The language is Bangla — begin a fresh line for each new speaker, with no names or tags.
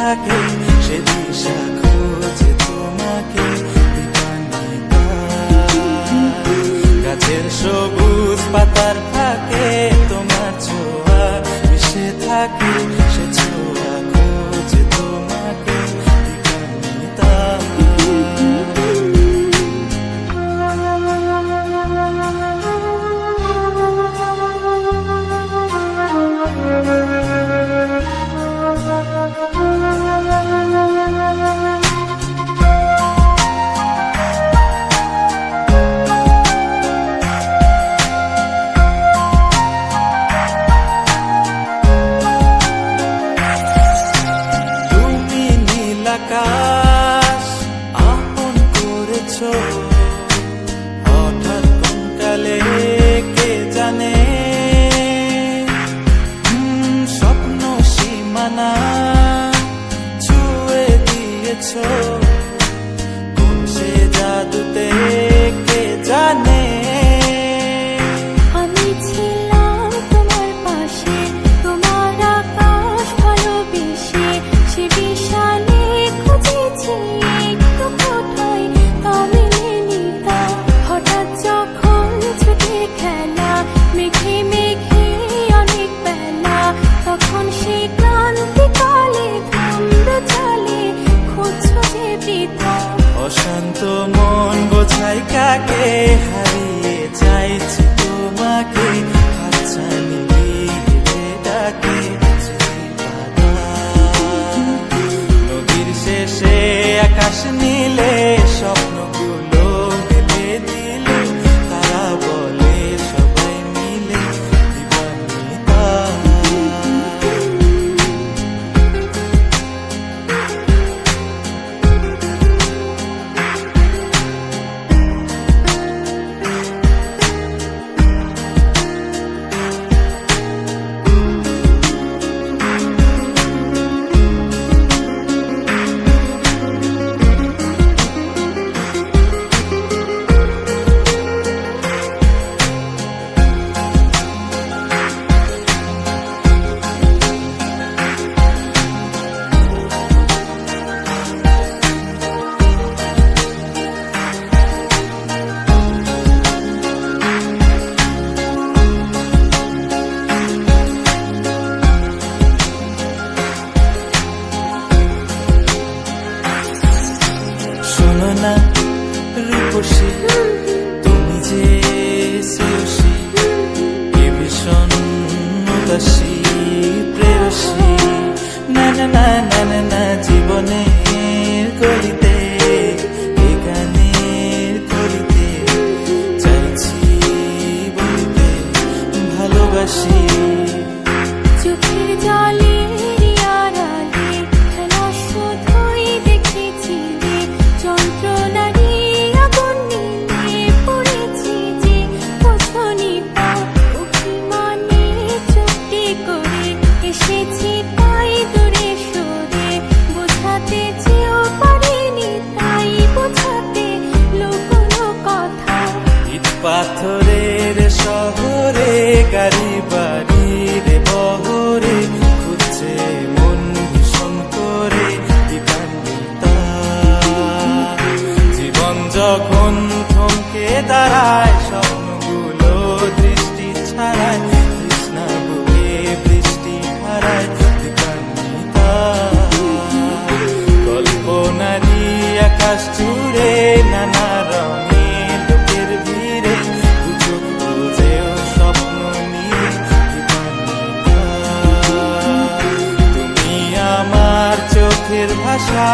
থাকে সে দিশা খোঁজে তোমাকে দিবানিতা। গাছের সবুজ পাতার ফাঁকে তোমার ছোঁয়া মিশে থাকে সে ছোঁয়া খোঁজে তোমাকে দিবানিতা। আকাশ আপন করেছো হঠাৎ কোন কালে কে জানে, স্বপ্ন সীমানা ছুঁয়ে দিয়েছো কোন সে জাদুতে কে জানে।
আমি ছিলাম তোমার পাশে, তোমার আকাশ ভালোবেসে, সে বিশাল হঠাৎ যখন ছুটে খেলা মেঘে মেঘে অনেক বেলা, তখন সে ক্লান্তিকালে ধুম্র চলে খুঁজছো যে বৃথা।
অশান্ত মন বোঝাই কাকে হারিয়ে চাইছি তোমাকে হাতছানি দিয়ে ডাকে নদীর শেষে আকাশ নীলে স্বপ্নগুলো মেলে দিলে তারা বলে সবাই মিলে দিবানিতা। শোনো না রূপসী তুমি যে শ্রেয়সী কে ভীষণ উদাসী প্রেয়সী, না না না না না না জীবনের গলিতে এ গানের কলিতে চাইছি বলতে ভালোবাসি।
চোখের জলে আড়ালে খেলা শুধুই দেখেছি, যন্ত্রণারি আগুন নিয়ে পড়েছি যে বোঝনি তা। অভিমানে চুক্তি করে এসেছি তাই দূরে সরে, বোঝাতে চেয়েও পারিনি তাই বোঝাতে লুকোনো কথা।
ইট পাথরের শহরে গাড়ি বাড়ির বহরে খুঁজছে মন ভীষণ করে দিবানিতা। জীবন যখন থমকে দাঁড়ায় স্বপ্নগুলো দৃষ্টি ছাড়ায়, তৃষ্ণা বুকে বৃষ্টি হারায় দিবানিতা। কল্পনারি আকাশ জুড়ে নানা রঙে লোকের ভিড়ে সুযোগ খুঁজেও স্বপ্ন নিয়ে দিবানিতা। তুমি আমার চোখের ভাষা।